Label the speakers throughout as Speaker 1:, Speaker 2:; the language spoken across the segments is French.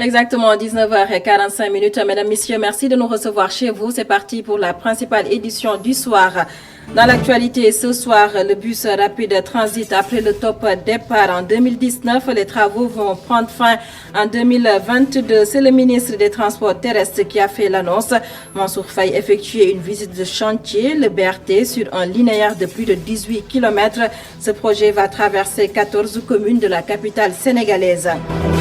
Speaker 1: Exactement, 19h45. Mesdames, Messieurs, merci de nous recevoir chez vous. C'est parti pour la principale édition du soir. Dans l'actualité, ce soir, le bus rapide transite après le top départ en 2019. Les travaux vont prendre fin en 2022. C'est le ministre des Transports terrestres qui a fait l'annonce. Mansour Faye effectué une visite de chantier, le BRT, sur un linéaire de plus de 18 km. Ce projet va traverser 14 communes de la capitale sénégalaise.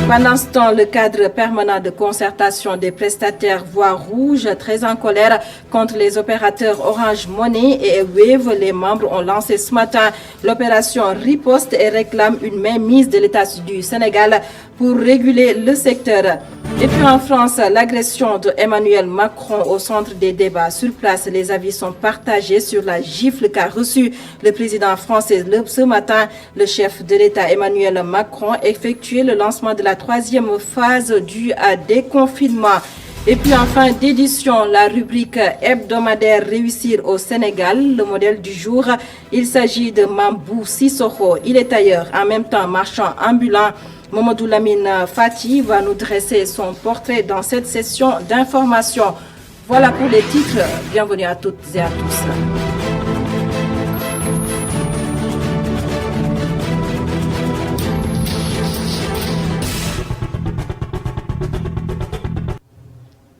Speaker 1: Pendant ce temps, le cadre permanent de concertation des prestataires voit rouge, très en colère contre les opérateurs Orange Money et Wave. Les membres ont lancé ce matin l'opération Riposte et réclament une mainmise de l'État du Sénégal pour réguler le secteur. Et puis en France, l'agression de Emmanuel Macron au centre des débats. Sur place, les avis sont partagés sur la gifle qu'a reçue le président français ce matin. Le chef de l'État Emmanuel Macron effectué le lancement de la troisième phase du déconfinement. Et puis en fin d'édition, la rubrique hebdomadaire Réussir au Sénégal, le modèle du jour. Il s'agit de Mambou Sissoko. Il est tailleur, en même temps marchand ambulant. Mamadou Lamine Fati va nous dresser son portrait dans cette session d'information. Voilà pour les titres. Bienvenue à toutes et à tous.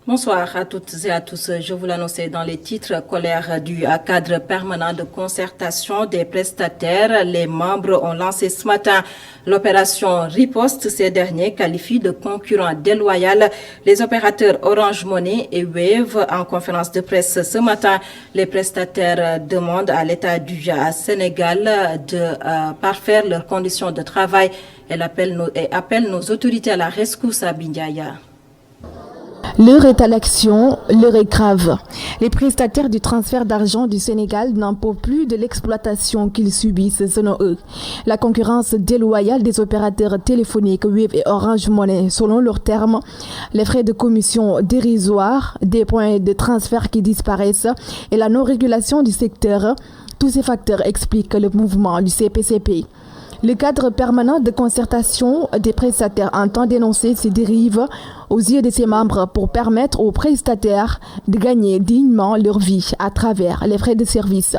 Speaker 1: Bonsoir à toutes et à tous. Je vous l'annonçais dans les titres. Colère du cadre permanent de concertation des prestataires. Les membres ont lancé ce matin l'opération Riposte. Ces derniers qualifient de concurrents déloyaux les opérateurs Orange Money et Wave. En conférence de presse ce matin, les prestataires demandent à l'État du Sénégal de parfaire leurs conditions de travail et appellent nos autorités à la rescousse à Bindiaya.
Speaker 2: L'heure est à l'action, l'heure est grave. Les prestataires du transfert d'argent du Sénégal n'en peuvent plus de l'exploitation qu'ils subissent selon eux. La concurrence déloyale des opérateurs téléphoniques Wave et Orange Money selon leurs termes, les frais de commission dérisoires, des points de transfert qui disparaissent et la non-régulation du secteur, tous ces facteurs expliquent le mouvement du CPCP. Le cadre permanent de concertation des prestataires entend dénoncer ces dérives aux yeux de ses membres pour permettre aux prestataires de gagner dignement leur vie à travers les frais de service.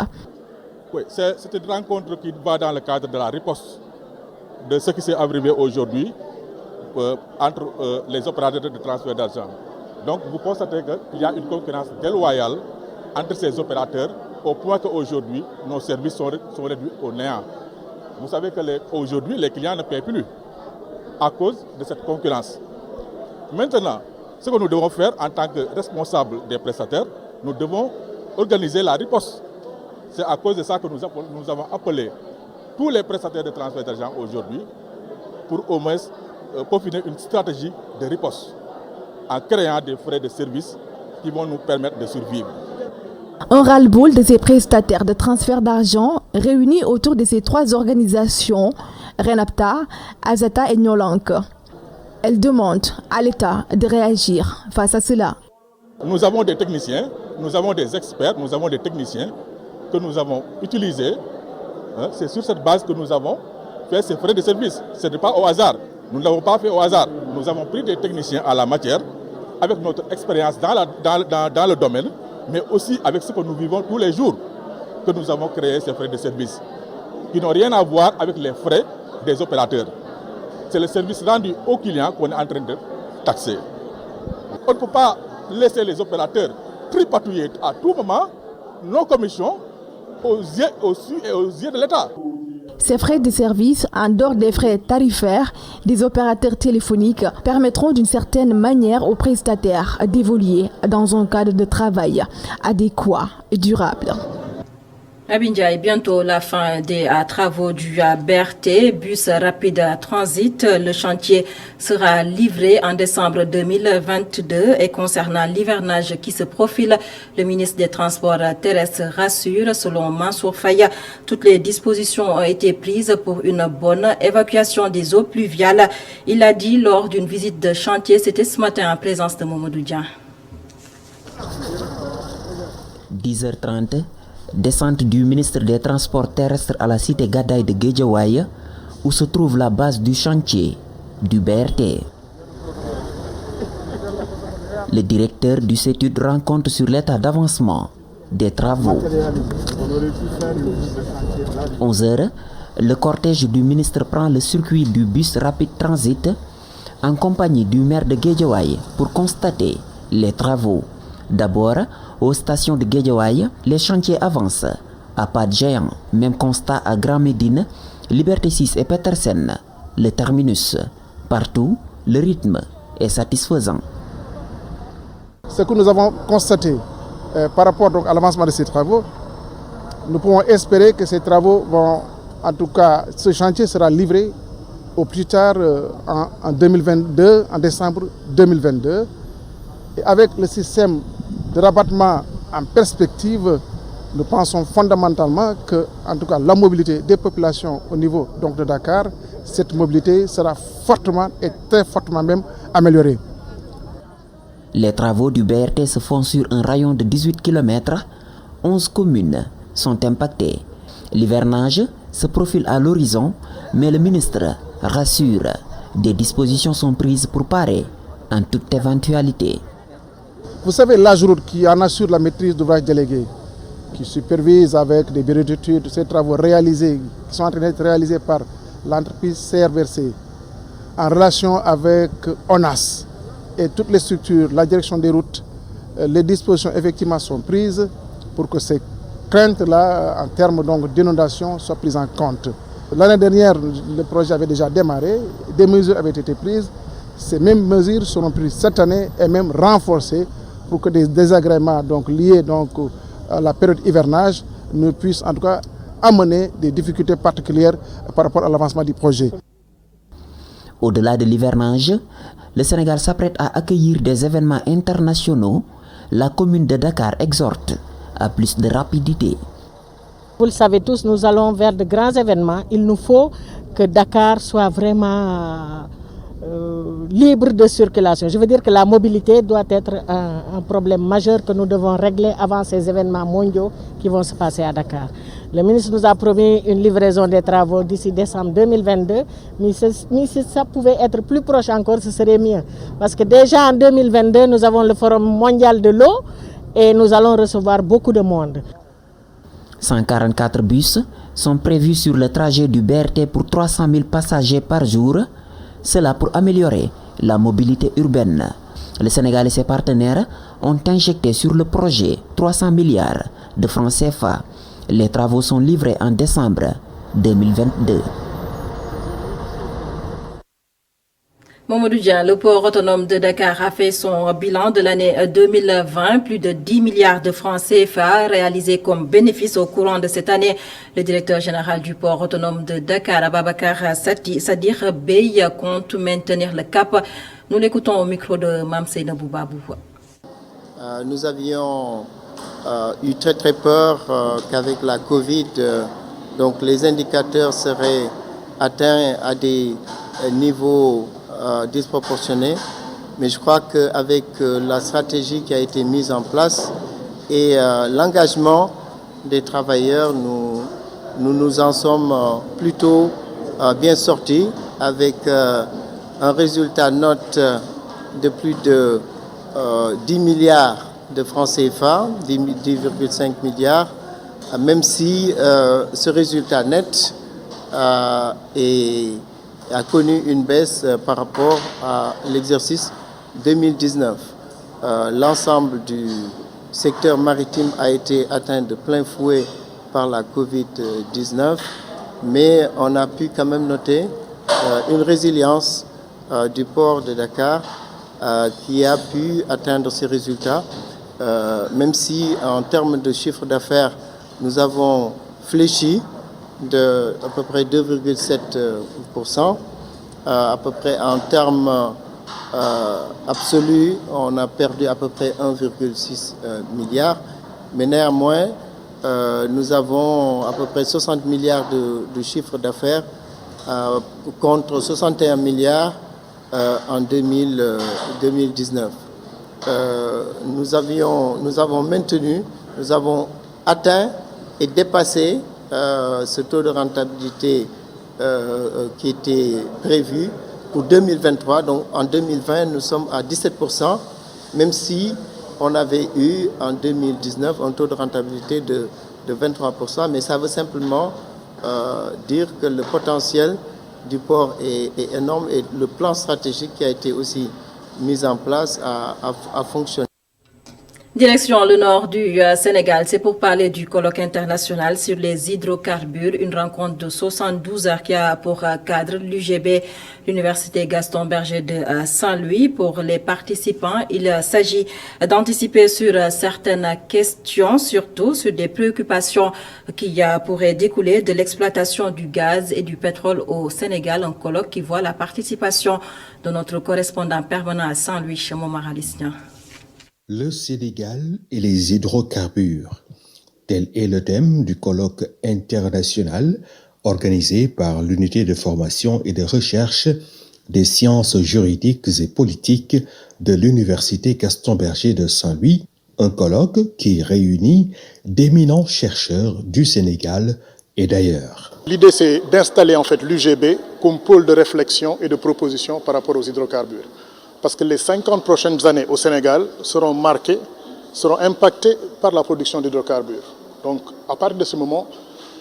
Speaker 3: Oui, c'est une rencontre qui va dans le cadre de la riposte de ce qui s'est arrivé aujourd'hui entre les opérateurs de transfert d'argent. Donc vous constatez qu'il y a une concurrence déloyale entre ces opérateurs au point qu'aujourd'hui nos services sont réduits au néant. Vous savez qu'aujourd'hui, les clients ne paient plus à cause de cette concurrence. Maintenant, ce que nous devons faire en tant que responsables des prestataires, nous devons organiser la riposte. C'est à cause de ça que nous avons appelé tous les prestataires de transfert d'argent aujourd'hui pour au moins peaufiner une stratégie de riposte en créant des frais de service qui vont nous permettre de survivre.
Speaker 2: Un ras-le-bol de ces prestataires de transfert d'argent réunis autour de ces trois organisations, Renapta, Azata et Nyolank. Elles demandent à l'État de réagir face à cela.
Speaker 3: Nous avons des techniciens, nous avons des experts, nous avons des techniciens que nous avons utilisés. C'est sur cette base que nous avons fait ces frais de service. Ce n'est pas au hasard. Nous ne l'avons pas fait au hasard. Nous avons pris des techniciens à la matière avec notre expérience dans le domaine, mais aussi avec ce que nous vivons tous les jours, que nous avons créé ces frais de service, qui n'ont rien à voir avec les frais des opérateurs. C'est le service rendu aux clients qu'on est en train de taxer. On ne peut pas laisser les opérateurs tripatouiller à tout moment nos commissions aux yeux de l'État.
Speaker 2: Ces frais de service, en dehors des frais tarifaires des opérateurs téléphoniques, permettront d'une certaine manière aux prestataires d'évoluer dans un cadre de travail adéquat et durable.
Speaker 1: Abindia, et bientôt la fin des travaux du BRT, bus rapide transit. Le chantier sera livré en décembre 2022 et concernant l'hivernage qui se profile, le ministre des Transports terrestres rassure, selon Mansour Faye, toutes les dispositions ont été prises pour une bonne évacuation des eaux pluviales. Il a dit lors d'une visite de chantier, c'était ce matin en présence de Mamadou Dia.
Speaker 4: 10h30. Descente du ministre des Transports terrestres à la cité Gadaye de Guédiawaye, où se trouve la base du chantier du BRT. Le directeur du CETUD rend compte sur l'état d'avancement des travaux. 11h, le cortège du ministre prend le circuit du bus rapide transit en compagnie du maire de Guédiawaye pour constater les travaux. D'abord, aux stations de Guédiawaye, les chantiers avancent. À pas de géant, même constat à Grand Médine, Liberté 6 et Petersen, le terminus. Partout, le rythme est satisfaisant.
Speaker 5: Ce que nous avons constaté par rapport donc, à l'avancement de ces travaux, nous pouvons espérer que ces travaux vont, en tout cas, ce chantier sera livré au plus tard en 2022, en décembre 2022. Et avec le système de rabattement en perspective, nous pensons fondamentalement que, en tout cas, la mobilité des populations au niveau donc, de Dakar, cette mobilité sera fortement et très fortement même améliorée.
Speaker 4: Les travaux du BRT se font sur un rayon de 18 km. 11 communes sont impactées. L'hivernage se profile à l'horizon, mais le ministre rassure, des dispositions sont prises pour parer en toute éventualité.
Speaker 5: Vous savez, l'AGEROUTE qui en assure la maîtrise d'ouvrage délégué, qui supervise avec des bureaux d'études ces travaux réalisés, qui sont en train d'être réalisés par l'entreprise CRVC, en relation avec ONAS et toutes les structures, la direction des routes, les dispositions effectivement sont prises pour que ces craintes-là, en termes d'inondation, soient prises en compte. L'année dernière, le projet avait déjà démarré, des mesures avaient été prises. Ces mêmes mesures seront prises cette année et même renforcées pour que des désagréments liés à la période hivernage ne puissent en tout cas amener des difficultés particulières par rapport à l'avancement du projet.
Speaker 4: Au-delà de l'hivernage, le Sénégal s'apprête à accueillir des événements internationaux. La commune de Dakar exhorte à plus de rapidité.
Speaker 6: Vous le savez tous, nous allons vers de grands événements. Il nous faut que Dakar soit vraiment libre de circulation. Je veux dire que la mobilité doit être un problème majeur que nous devons régler avant ces événements mondiaux qui vont se passer à Dakar. Le ministre nous a promis une livraison des travaux d'ici décembre 2022, mais si ça pouvait être plus proche encore, ce serait mieux. Parce que déjà en 2022, nous avons le Forum mondial de l'eau et nous allons recevoir beaucoup de monde.
Speaker 4: 144 bus sont prévus sur le trajet du BRT pour 300 000 passagers par jour. Cela pour améliorer la mobilité urbaine. Le Sénégal et ses partenaires ont injecté sur le projet 300 milliards de francs CFA. Les travaux sont livrés en décembre 2022.
Speaker 1: Mamadou Dia, le port autonome de Dakar a fait son bilan de l'année 2020. Plus de 10 milliards de francs CFA réalisés comme bénéfice au courant de cette année. Le directeur général du port autonome de Dakar, Ababacar Sadir Bey, compte maintenir le cap. Nous l'écoutons au micro de Mamseyna Boubabou.
Speaker 7: Nous avions eu très peur qu'avec la Covid, donc les indicateurs seraient atteints à des niveaux disproportionnés. Mais je crois qu'avec la stratégie qui a été mise en place et l'engagement des travailleurs, nous en sommes plutôt bien sortis avec un résultat net de plus de 10 milliards de francs CFA, 10,5 milliards, même si ce résultat net a connu une baisse par rapport à l'exercice 2019. L'ensemble du secteur maritime a été atteint de plein fouet par la Covid-19, mais on a pu quand même noter une résilience du port de Dakar qui a pu atteindre ces résultats, même si en termes de chiffre d'affaires, nous avons fléchi de à peu près 2,7%. À peu près en termes absolus, on a perdu à peu près 1,6 milliard. Mais néanmoins, nous avons à peu près 60 milliards de chiffre d'affaires contre 61 milliards en 2019. Nous avons maintenu, nous avons atteint et dépassé ce taux de rentabilité qui était prévu pour 2023. Donc en 2020, nous sommes à 17%. même si on avait eu en 2019 un taux de rentabilité de 23%, mais ça veut simplement dire que le potentiel du port est énorme et le plan stratégique qui a été aussi mis en place a fonctionné.
Speaker 1: Direction le nord du Sénégal, c'est pour parler du colloque international sur les hydrocarbures, une rencontre de 72 heures qui a pour cadre l'UGB, l'Université Gaston Berger de Saint-Louis. Pour les participants, il s'agit d'anticiper sur certaines questions, surtout sur des préoccupations qui pourraient découler de l'exploitation du gaz et du pétrole au Sénégal, un colloque qui voit la participation de notre correspondant permanent à Saint-Louis, chez Momar Alisnia.
Speaker 8: Le Sénégal et les hydrocarbures. Tel est le thème du colloque international organisé par l'unité de formation et de recherche des sciences juridiques et politiques de l'Université Gaston Berger de Saint-Louis, un colloque qui réunit d'éminents chercheurs du Sénégal et d'ailleurs.
Speaker 5: L'idée, c'est d'installer en fait l'UGB comme pôle de réflexion et de proposition par rapport aux hydrocarbures. Parce que les 50 prochaines années au Sénégal seront impactées par la production d'hydrocarbures. Donc, à partir de ce moment,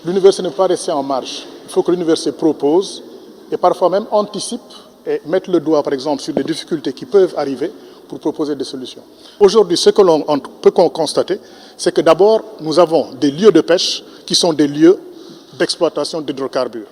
Speaker 5: l'université ne peut pas rester en marge. Il faut que l'université propose et parfois même anticipe et mette le doigt, par exemple, sur les difficultés qui peuvent arriver pour proposer des solutions. Aujourd'hui, ce que l'on peut constater, c'est que d'abord, nous avons des lieux de pêche qui sont des lieux d'exploitation d'hydrocarbures.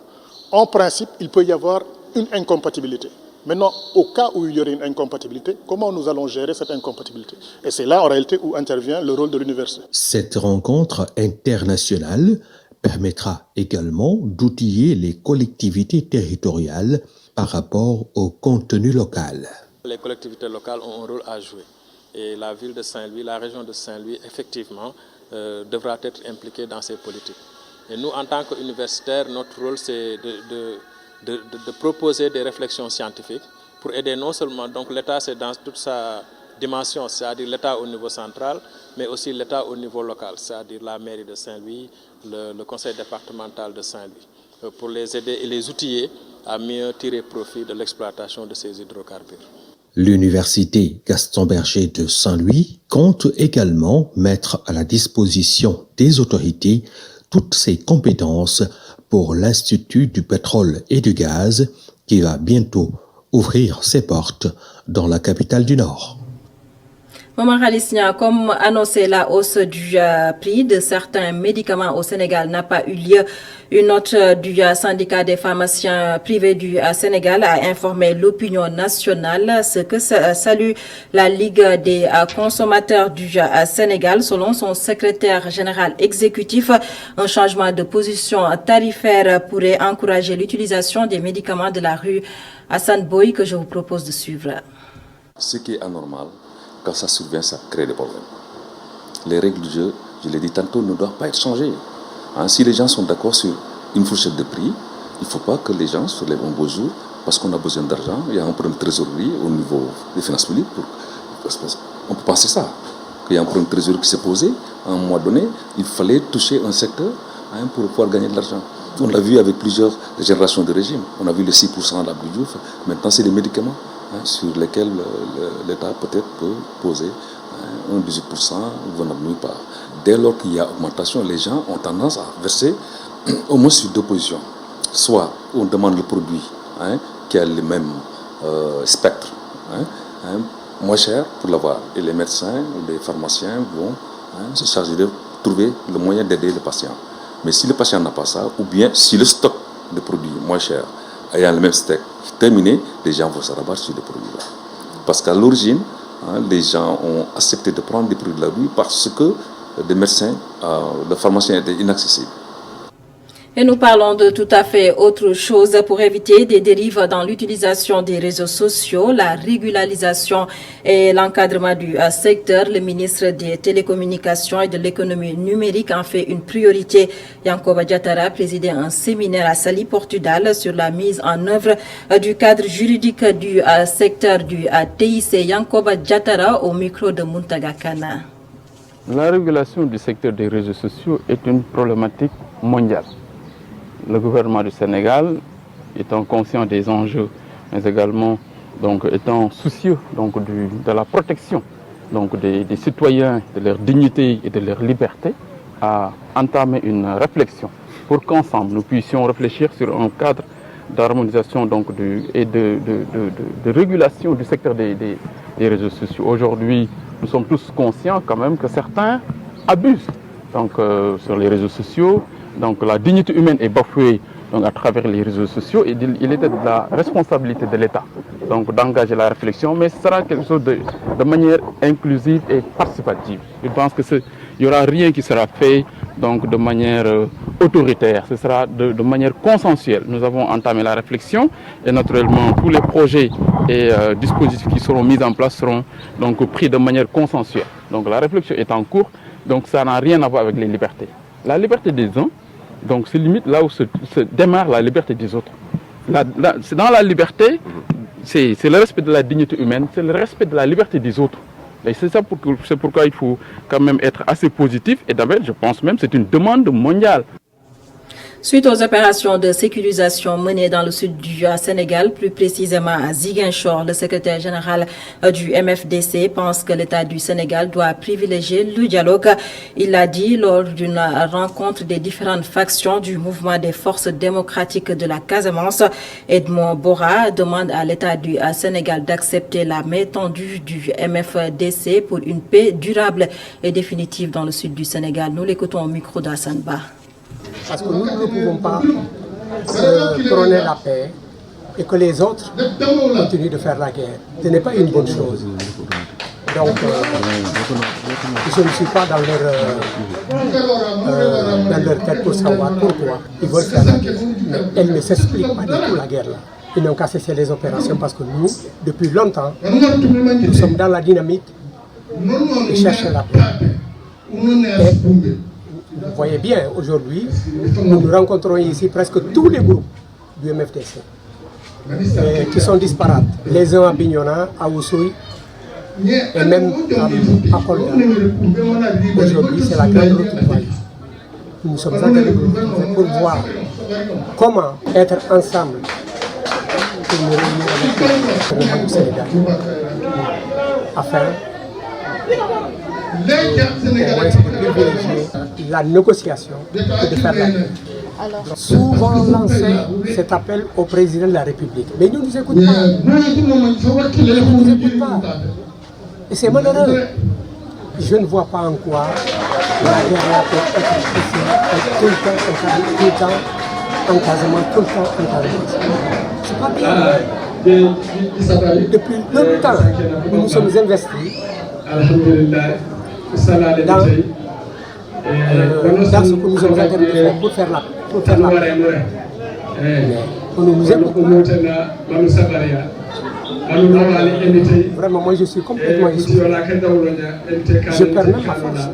Speaker 5: En principe, il peut y avoir une incompatibilité. Maintenant, au cas où il y aurait une incompatibilité, comment nous allons gérer cette incompatibilité? Et c'est là, en réalité, où intervient le rôle de l'université.
Speaker 8: Cette rencontre internationale permettra également d'outiller les collectivités territoriales par rapport au contenu local.
Speaker 9: Les collectivités locales ont un rôle à jouer. Et la ville de Saint-Louis, la région de Saint-Louis, effectivement, devra être impliquée dans ces politiques. Et nous, en tant qu'universitaires, notre rôle, c'est de proposer des réflexions scientifiques pour aider non seulement donc l'État, c'est dans toute sa dimension, c'est-à-dire l'État au niveau central, mais aussi l'État au niveau local, c'est-à-dire la mairie de Saint-Louis, le conseil départemental de Saint-Louis, pour les aider et les outiller à mieux tirer profit de l'exploitation de ces hydrocarbures.
Speaker 8: L'Université Gaston Berger de Saint-Louis compte également mettre à la disposition des autorités toutes ses compétences pour l'Institut du pétrole et du gaz qui va bientôt ouvrir ses portes dans la capitale du Nord.
Speaker 1: Momar Alisnia, comme annoncé, la hausse du prix de certains médicaments au Sénégal n'a pas eu lieu. Une note du syndicat des pharmaciens privés du Sénégal a informé l'opinion nationale, ce que salue la Ligue des consommateurs du Sénégal. Selon son secrétaire général exécutif, un changement de position tarifaire pourrait encourager l'utilisation des médicaments de la rue Hassan Boy, que je vous propose de suivre.
Speaker 10: Ce qui est anormal, quand ça survient, ça crée des problèmes. Les règles du jeu, je l'ai dit tantôt, ne doivent pas être changées. Si les gens sont d'accord sur une fourchette de prix, il ne faut pas que les gens se lèvent un beau jour parce qu'on a besoin d'argent. Il y a un problème de trésorerie au niveau des finances publiques. On peut penser ça. Il y a un problème de trésorerie qui s'est posé. À un moment donné, il fallait toucher un secteur pour pouvoir gagner de l'argent. On l'a vu avec plusieurs générations de régime. On a vu les 6% d'Abdou Diouf. Maintenant, c'est les médicaments sur lesquels l'État peut-être peut poser un 18%, vous n'en pas. Dès lors qu'il y a augmentation, les gens ont tendance à verser au moins sur deux positions. Soit on demande le produit qui a le même spectre, moins cher pour l'avoir. Et les médecins ou les pharmaciens vont se charger de trouver le moyen d'aider le patient. Mais si le patient n'a pas ça, ou bien si le stock de produits moins cher ayant le même stock terminé, les gens vont se rabattre sur les produits-là. Parce qu'à l'origine, les gens ont accepté de prendre des produits de la rue parce que les médecins, le pharmacien était inaccessible.
Speaker 1: Et nous parlons de tout à fait autre chose pour éviter des dérives dans l'utilisation des réseaux sociaux, la régularisation et l'encadrement du secteur. Le ministre des Télécommunications et de l'économie numérique en fait une priorité. Yankoba Diattara présidait un séminaire à Saly, Portugal, sur la mise en œuvre du cadre juridique du secteur du TIC. Yankoba Diattara au micro de Muntaga Kana.
Speaker 11: La régulation du secteur des réseaux sociaux est une problématique mondiale. Le gouvernement du Sénégal, étant conscient des enjeux, mais également étant soucieux de la protection donc des citoyens, de leur dignité et de leur liberté, à entamer une réflexion pour qu'ensemble nous puissions réfléchir sur un cadre d'harmonisation et de régulation du secteur des réseaux sociaux. Aujourd'hui, nous sommes tous conscients quand même que certains abusent sur les réseaux sociaux. Donc la dignité humaine est bafouée à travers les réseaux sociaux et il était de la responsabilité de l'État d'engager la réflexion, mais ce sera quelque chose de manière inclusive et participative. Je pense qu'il n'y aura rien qui sera fait de manière autoritaire, ce sera de manière consensuelle. Nous avons entamé la réflexion et naturellement tous les projets et dispositifs qui seront mis en place seront pris de manière consensuelle. Donc la réflexion est en cours, donc ça n'a rien à voir avec les libertés. La liberté des uns, c'est limite là où se démarre la liberté des autres. Dans la liberté, c'est le respect de la dignité humaine, c'est le respect de la liberté des autres. Et c'est pourquoi il faut quand même être assez positif. Et d'abord, je pense même que c'est une demande mondiale.
Speaker 1: Suite aux opérations de sécurisation menées dans le sud du Sénégal, plus précisément à Ziguinchor, le secrétaire général du MFDC pense que l'État du Sénégal doit privilégier le dialogue. Il l'a dit lors d'une rencontre des différentes factions du mouvement des forces démocratiques de la Casamance. Edmond Bora demande à l'État du Sénégal d'accepter la main tendue du MFDC pour une paix durable et définitive dans le sud du Sénégal. Nous l'écoutons au micro d'Hassane Ba.
Speaker 12: Parce que nous ne pouvons pas prôner la paix et que les autres continuent de faire la guerre. Ce n'est pas une bonne chose. Donc, je ne suis pas dans leur tête pour savoir pourquoi ils veulent faire la guerre. Mais elle ne s'explique pas du tout, la guerre là. Ils n'ont qu'à cesser les opérations parce que nous, depuis longtemps, nous sommes dans la dynamique de chercher la paix. Et, vous voyez bien, aujourd'hui, nous nous rencontrons ici presque tous les groupes du MFDC qui sont disparates. Les uns à Bignona, à Oussouy et même à Kolda. Aujourd'hui, c'est la grande retrouvaille. Nous sommes en train de pour voir comment être ensemble pour nous réunir avec le gouvernement du Sénégal afin de privilégier la négociation et de faire la paix. Souvent lancé cet appel au président de la République. Mais il ne nous écoute pas. Il ne nous écoute pas. Et c'est malheureux. Je ne vois pas en quoi la guerre peut être ici, tout le temps en casement, tout le temps en casement. C'est pas bien. Depuis longtemps, nous nous sommes investis dans ce que nous sommes en train de faire pour faire la paix. Mais on ne nous écoute pas. Vraiment, moi je suis complètement essoufflé. Je perds même ma force.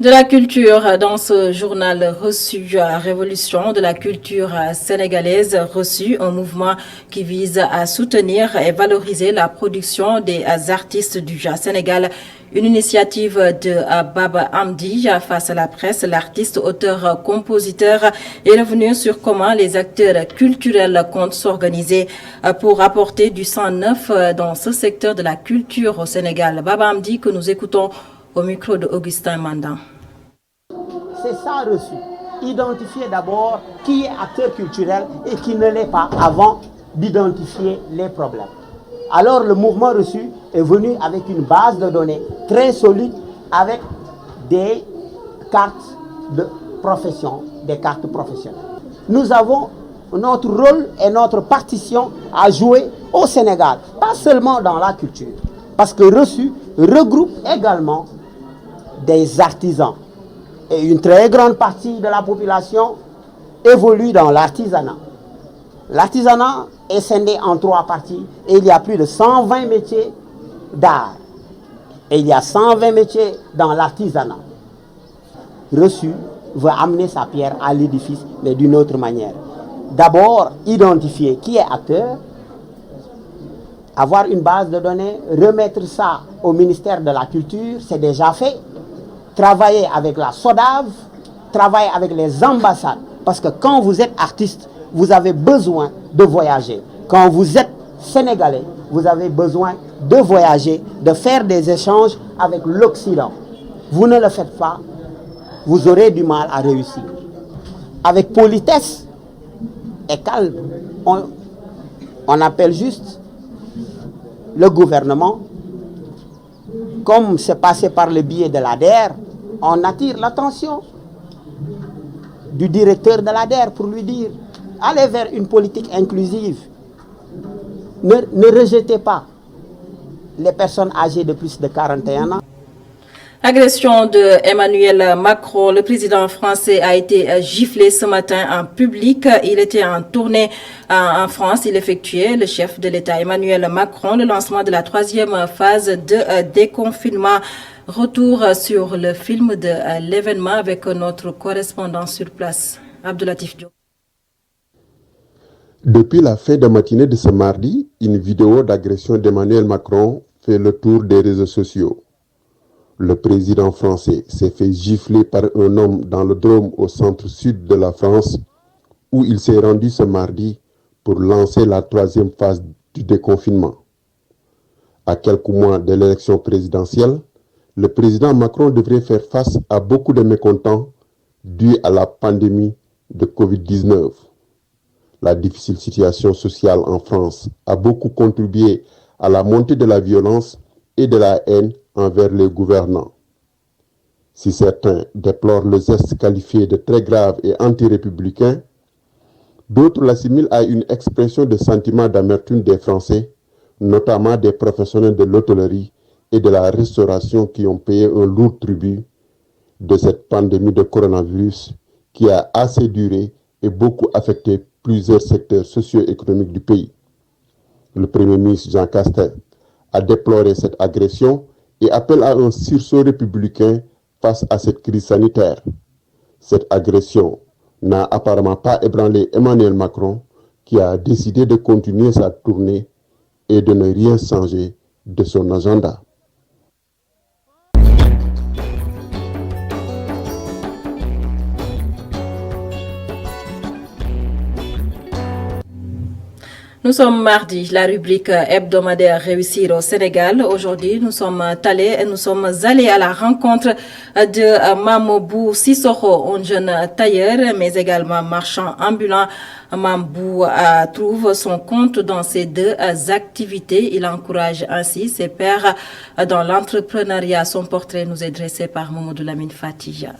Speaker 1: De la culture dans ce journal reçu Révolution de la culture sénégalaise, reçu un mouvement qui vise à soutenir et valoriser la production des artistes du Sénégal. Une initiative de Baba Amdi face à la presse. L'artiste, auteur, compositeur est revenu sur comment les acteurs culturels comptent s'organiser pour apporter du sang neuf dans ce secteur de la culture au Sénégal. Baba Amdi que nous écoutons au micro de Augustin Mandan.
Speaker 13: C'est ça reçu. Identifier d'abord qui est acteur culturel et qui ne l'est pas avant d'identifier les problèmes. Alors le mouvement reçu est venu avec une base de données très solide avec des cartes de profession, des cartes professionnelles. Nous avons notre rôle et notre partition à jouer au Sénégal, pas seulement dans la culture, parce que reçu regroupe également des artisans. Et une très grande partie de la population évolue dans l'artisanat. L'artisanat est scindé en 3 parties et il y a plus de 120 métiers d'art. Et il y a 120 métiers dans l'artisanat. Reçu veut amener sa pierre à l'édifice, mais d'une autre manière. D'abord, identifier qui est acteur, avoir une base de données, remettre ça au ministère de la Culture, c'est déjà fait. Travailler avec la SODAV, travailler avec les ambassades. Parce que quand vous êtes artiste, vous avez besoin de voyager. Quand vous êtes sénégalais, vous avez besoin de voyager, de faire des échanges avec l'Occident. Vous ne le faites pas, vous aurez du mal à réussir. Avec politesse et calme, on appelle juste le gouvernement. Comme c'est passé par le biais de l'ADER, on attire l'attention du directeur de l'ADER pour lui dire allez vers une politique inclusive. Ne rejetez pas les personnes âgées de plus de 41 ans.
Speaker 1: Agression de Emmanuel Macron. Le président français a été giflé ce matin en public. Il était en tournée en France. Il effectuait, le chef de l'État Emmanuel Macron, le lancement de la 3e phase de déconfinement. Retour sur le film de l'événement avec notre correspondant sur place, Abdoulatif Diop.
Speaker 14: Depuis la fin de matinée de ce mardi, une vidéo d'agression d'Emmanuel Macron fait le tour des réseaux sociaux. Le président français s'est fait gifler par un homme dans le Drôme au centre-sud de la France, où il s'est rendu ce mardi pour lancer la 3e phase du déconfinement. À quelques mois de l'élection présidentielle, le président Macron devrait faire face à beaucoup de mécontents dus à la pandémie de Covid-19. La difficile situation sociale en France a beaucoup contribué à la montée de la violence et de la haine envers les gouvernants. Si certains déplorent le geste qualifié de très grave et anti-républicain, d'autres l'assimilent à une expression de sentiment d'amertume des Français, notamment des professionnels de l'hôtellerie et de la restauration qui ont payé un lourd tribut de cette pandémie de coronavirus qui a assez duré et beaucoup affecté plusieurs secteurs socio-économiques du pays. Le Premier ministre Jean Castex a déploré cette agression et appelle à un sursaut républicain face à cette crise sanitaire. Cette agression n'a apparemment pas ébranlé Emmanuel Macron, qui a décidé de continuer sa tournée et de ne rien changer de son agenda.
Speaker 1: Nous sommes mardi, la rubrique hebdomadaire Réussir au Sénégal. Aujourd'hui, nous sommes allés à la rencontre de Mamobou Sissoko, un jeune tailleur, mais également marchand ambulant. Mamobou trouve son compte dans ces deux activités. Il encourage ainsi ses pairs dans l'entrepreneuriat. Son portrait nous est dressé par Mamadou Lamine Fatija.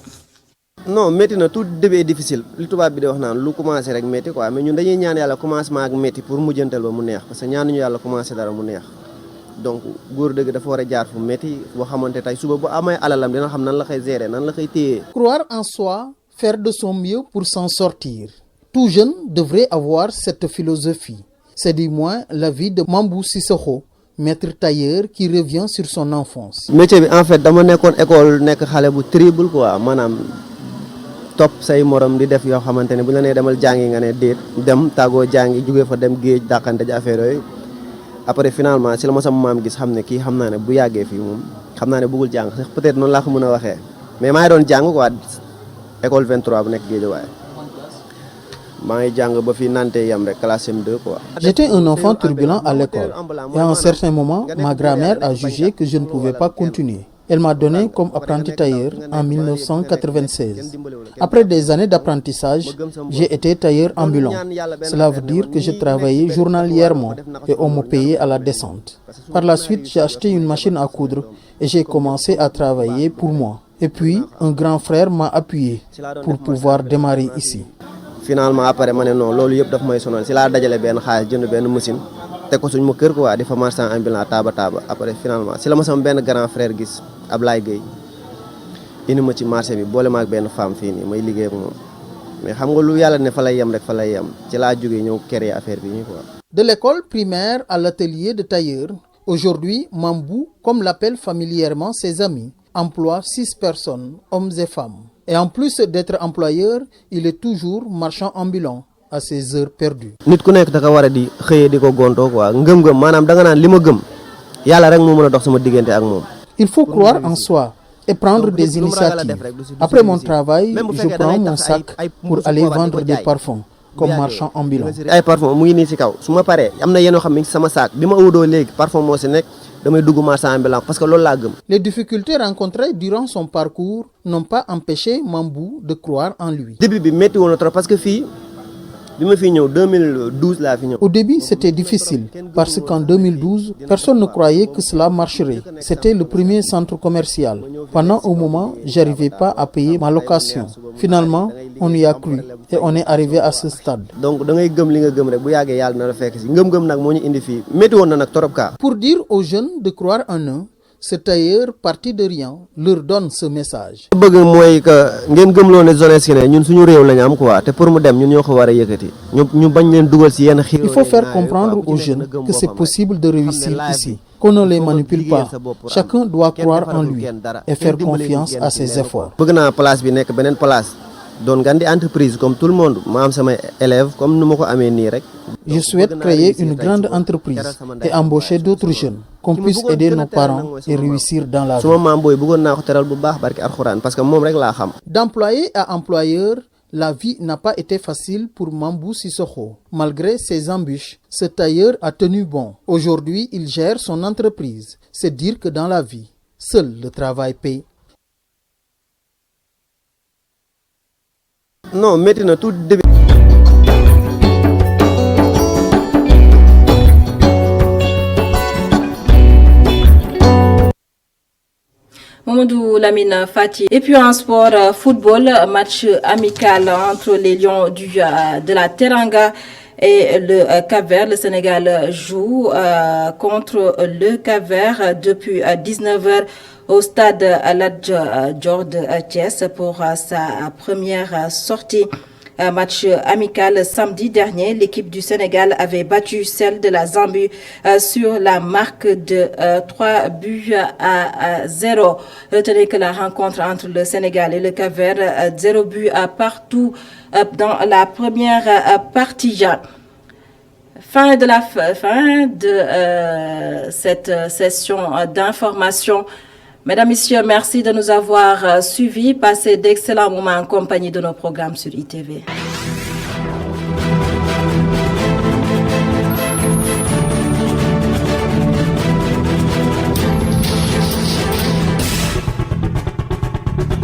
Speaker 15: Non, maintenant tout début est difficile. Li tubaab bi di wax naan lu commencé rek métti quoi, mais ñun dañuy ñaan yàlla commencement ak métti pour mujjantal ba mu neex parce que ñaanuñu yàlla commencé dara mu neex. Donc góor dëgg dafa war a jaar fu métti boo xamante tey suba bu amee alalam dina xam nan la koy gérer nan la koy téye.
Speaker 16: Croire en soi, faire de son mieux pour s'en sortir. Tout jeune devrait avoir cette philosophie. C'est du moins l'avis de Mamobou Sissoko, maître tailleur qui revient sur son enfance.
Speaker 15: Métier bi en fait dama nekkoon école nekk xale bu terrible quoi, maanaam top say morom di def yoo xamante ne bu la nee demal jàngi nga ne déet dem tàggoo jàngi jóge fa dem géej dàqante ji affaire yooyu après finalement si la ma sama maam gis xam ne kii xam naa ne bu yàggee fii moom xam naa ne bëggul jàng sax peut-être noonu laa ko mën a waxee mais maa ngi doon jàng quoi école 23 bu nekk Guédiawaye maa ngi jàng ba fi nante yam rek classe M2 quoi.
Speaker 16: J'étais un enfant turbulent à l'école et à un certain moment ma grand-mère a jugé que je ne pouvais pas continuer. Elle m'a donné comme apprenti tailleur en 1996. Après des années d'apprentissage, j'ai été tailleur ambulant. Cela veut dire que je travaillais journalièrement et on me payait à la descente. Par la suite, j'ai acheté une machine à coudre et j'ai commencé à travailler pour moi. Et puis, un grand frère m'a appuyé pour pouvoir démarrer ici.
Speaker 15: Finalement, après, je me suis dit non, loolu yëpp daf may sonal. Si laa dajale benn xaalis jënd benn machine te ko suñu kër quoi di fa marchand ambulant taaba après finalement si la ma sama benn grand frère gis Ablaye Gueye indi ma ci marché bi boole ma ak benn femme fii nii may liggéey ak moom mais xam nga lu yàlla ne fa lay yem rek fa lay yem ci laa jógee ñëw créer affaire bi nii quoi.
Speaker 16: De l'école primaire à l'atelier de tailleur, aujourd'hui Mamobou, comme l'appellent familièrement ses amis, emploie 6 personnes, hommes et femmes. Et en plus d'être employeur, il est toujours marchand ambulant à ses heures perdues.
Speaker 15: Nit ku nekk da ka war a di xëyee di ko gontoo quoi ngëm-ngëm maanaam da nga naan li ma gëm yàlla rek moo mën a dox sama diggante ak moom.
Speaker 16: Il faut croire en soi et prendre des initiatives. Après mon travail, je prends mon sac pour aller vendre des parfums comme marchand ambulant.
Speaker 15: ay parfum mu ngi nii ci kaw su ma paree am na yenn yoo xam ne sama sac bi ma wóodoo léegi parfum moo ci nekk damay dugg marché ambulant parce que loolu laa gëm.
Speaker 16: Les difficultés rencontrées durant son parcours n'ont pas empêché Mambou de croire en lui.
Speaker 15: Début bi métti woon na trop parce que fii bi ma fi ñëw 2012 laa fi ñëw.
Speaker 16: Au début, c'était difficile parce qu'en 2012, personne ne croyait que cela marcherait. C'était le premier centre commercial. Pendant un moment, j'arrivais pas à payer ma location. Finalement, on y a cru et on est arrivé à ce stade.
Speaker 15: Donc da ngay gëm li nga gëm rek bu yàggee yàlla na la fekk si ngëm-ngëm nag moo ñu indi fii métti woon na nag trop kaa.
Speaker 16: Pour dire aux jeunes de croire en eux, ce tailleur parti de rien leur donne ce message.
Speaker 15: bëgg mooy que ngeen gëmloo ne jeunesse yi ne ñun suñu réew lañu am quoi te pour mu dem ñun ñoo ko war a yëkkati ñu bañ leen dugal si yenn xiir.
Speaker 16: Il faut faire comprendre aux jeunes que c'est possible de réussir ici, qu'on ne les manipule pas. Chacun doit croire en lui et faire confiance à ses efforts.
Speaker 15: bëgg naa place bi nekk beneen place doon nga di entreprise comme tout le monde ma am samay élèves comme nu ma ko amee nii rek.
Speaker 16: Je souhaite créer une grande entreprise et embaucher d'autres jeunes, qu'on puisse aider nos parents et réussir dans la vie. D'employé à employeur, la vie n'a pas été facile pour Mambou Sissoko. Malgré ses embûches, ce tailleur a tenu bon. Aujourd'hui, il gère son entreprise. C'est dire que dans la vie, seul le travail paie.
Speaker 15: Non, maintenant tout début.
Speaker 1: Mamadou Lamine Fati. Et puis en sport, football, match amical entre les Lions de la Teranga et le Cap-Vert. Le Sénégal joue contre le Cap-Vert depuis 19h au stade Lat Dior de Thiès pour sa première sortie. Match amical samedi dernier, l'équipe du Sénégal avait battu celle de la Zambie sur la marque de 3-0. Retenez que la rencontre entre le Sénégal et le Cap-Vert, 0 but partout dans la première partie. Fin de cette session d'information. Mesdames, Messieurs, merci de nous avoir suivis. Passez d'excellents moments en compagnie de nos programmes sur ITV.